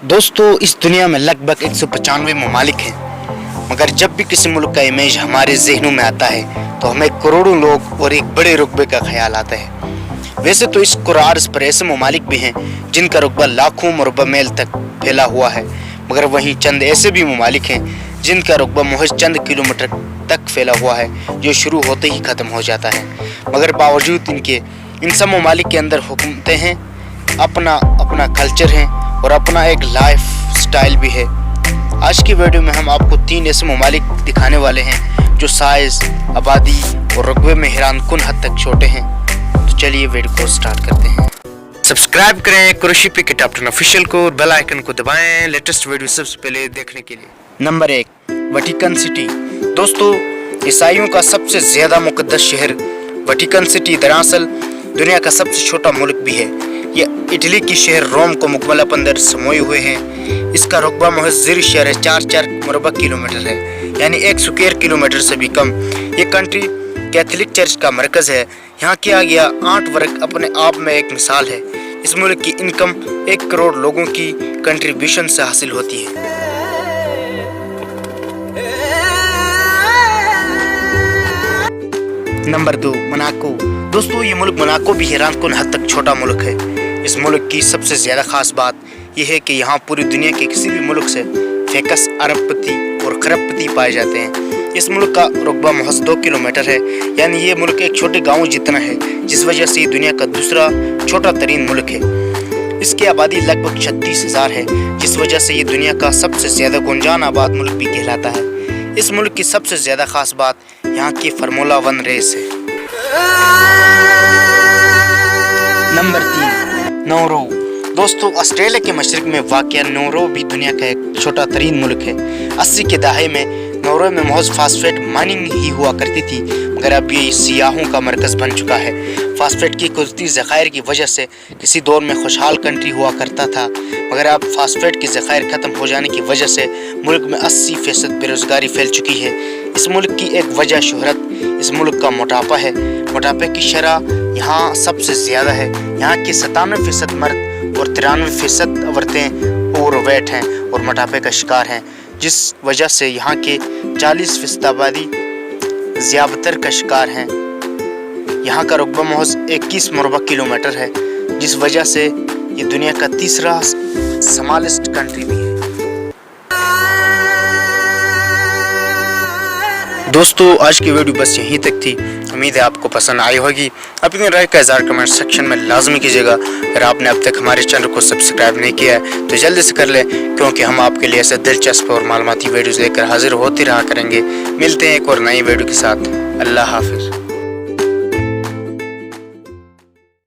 दोस्तों, इस दुनिया में लगभग 195 ममालिक हैं, मगर जब भी किसी मुल्क का इमेज हमारे जहनों में आता है तो हमें करोड़ों लोग और एक बड़े रुतबे का ख्याल आता है। वैसे तो इस कुरार्स पर ऐसे ममालिक भी हैं जिनका रुतबा लाखों मुरब्बा मील तक फैला हुआ है, मगर वहीं चंद ऐसे भी ममालिक हैं जिनका रुतबा महज चंद किलोमीटर तक फैला हुआ है, जो शुरू होते ही ख़त्म हो जाता है। मगर बावजूद इनके इन सब ममालिक के अंदर हुकूमतें हैं, अपना अपना कल्चर है और अपना एक लाइफ स्टाइल भी है। आज की वीडियो में हम आपको 3 ऐसे ममालिक दिखाने वाले हैं जो साइज, आबादी और रुतबे में हैरानकुन हद तक छोटे हैं। तो चलिए वीडियो को स्टार्ट करते हैं। सब्सक्राइब करें कुरैशी पे टॉप 10 ऑफिशियल को और बेल आइकन को दबाएं लेटेस्ट वीडियो सबसे पहले देखने के लिए। Number 1, Vatican city. दोस्तों, ईसाइयों का सबसे ज़्यादा मुक़द्दस शहर वेटिकन सिटी दरअसल दुनिया का सबसे छोटा मुल्क भी है। यह इटली की शहर रोम को मुकम्मल अंदर समोए हुए हैं। इसका रुकबा महज 0.44 मुरबा किलोमीटर है, यानी 1 स्क्वायर किलोमीटर से भी कम। ये कंट्री कैथोलिक चर्च का मरकज़ है। यहाँ किया गया 8 वर्ग अपने आप में एक मिसाल है। इस मुल्क की इनकम 1 करोड़ लोगों की कंट्रीब्यूशन से हासिल होती है। Number 2, Monaco. दोस्तों, ये मुल्क मोनाको भी हैरानकुन हद तक छोटा मुल्क है। इस मुल्क की सबसे ज़्यादा ख़ास बात यह है कि यहाँ पूरी दुनिया के किसी भी मुल्क से फेकस अरबपति और खरबपति पाए जाते हैं। इस मुल्क का रुकबा महज 2 किलोमीटर है, यानी ये मुल्क एक छोटे गाँव जितना है, जिस वजह से ये दुनिया का दूसरा छोटा तरीन मुल्क है। इसकी आबादी लगभग 36,000 है, जिस वजह से ये दुनिया का सबसे ज़्यादा गुंजान आबाद मुल्क भी कहलाता है। इस मुल्क की सबसे ज़्यादा ख़ास बात यहाँ की फार्मूला 1 रेस है। नंबर 3, नौरो। दोस्तों, ऑस्ट्रेलिया के मशरक में वाक़या नौरो भी दुनिया का एक छोटा तरीन मुल्क है। 80 के दहाके में नौरो में महज फास्फेट माइनिंग ही हुआ करती थी, मगर अब ये सियाहों का मरकज़ बन चुका है। फास्फेट की कुदरती ज़खायर की वजह से किसी दौर में खुशहाल कंट्री हुआ करता था, मगर अब फास्फेट के ज़खायर ख़त्म हो जाने की वजह से मुल्क में 80% बेरोज़गारी फैल चुकी है। इस मुल्क की एक वजह शोहरत इस मुल्क का मोटापा है। मोटापे की शरह यहाँ सबसे ज़्यादा है। यहाँ के 97% मर्द और 93% औरतें ओवरवेट हैं और मोटापे का शिकार हैं, जिस वजह से यहाँ के 40% आबादी ज़ियाबतर का शिकार हैं। यहाँ का रुकबा महज 21 मुरबा किलोमीटर है, जिस वजह से ये दुनिया का तीसरा स्मॉलेस्ट कंट्री भी है। दोस्तों, आज की वीडियो बस यहीं तक थी। उम्मीद है आपको पसंद आई होगी। अपनी राय का इज़हार कमेंट सेक्शन में लाजमी कीजिएगा। अगर आपने अब तक हमारे चैनल को सब्सक्राइब नहीं किया है तो जल्दी से कर लें, क्योंकि हम आपके लिए ऐसे दिलचस्प और मालूमाती वीडियोज़ लेकर हाजिर होते रहा करेंगे। मिलते हैं एक और नई वीडियो के साथ। अल्लाह हाफिज़।